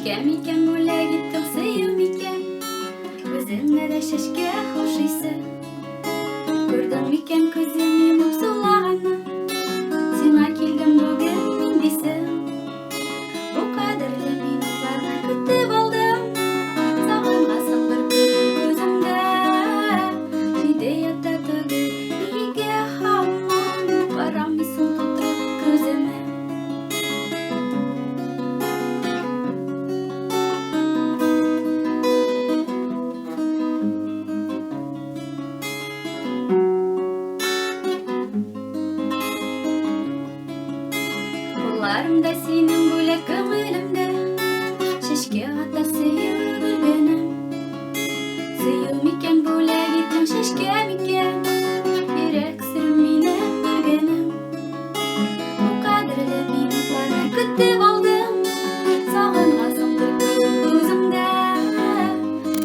Шешкем икән, бүләк иттең сөюм икән, үзеңне дә чәчкә охшыйсың. Күрдең микән күзем йомып сулаганны, сиңа килдем бүген мин дисең. Бу кадерле минутларны көтеп алдым, сагынгансың бер күземдә. Җиде ятта түгел, нигә һаман карамыйсың тутырып күземә? Кулларымда синең бүләк күңелемдә, чәчкә ата сөеп өлгәнем. Сөюм икән, бүләк иттең чәчкә микән, йөрәк серем минем белгәнем. Бу кадерле минутларны көтеп алдым, сагынгансың бер күземдә.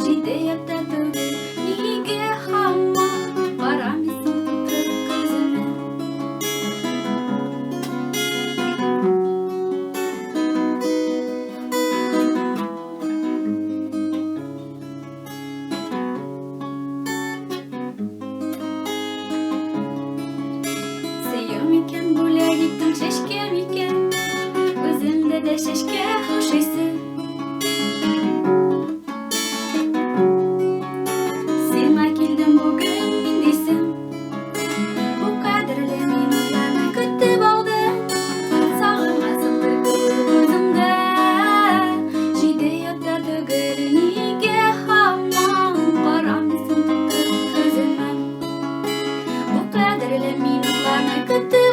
Җиде ятта түгел, нигә һаман карамыйсың тутырып күземә? Сөюм икән, бүләк иттең чәчкә микән, үзеңдә дә чәчкә охшыйсың. Сиңа килдем бүген мин дисең. Бу кадерле минутларны көтеп алдым, сагынгансың бер күземдә. Җиде ятта түгел, нигә һаман карамыйсың тутырып күземә? Бу кадерле минутларны көтеп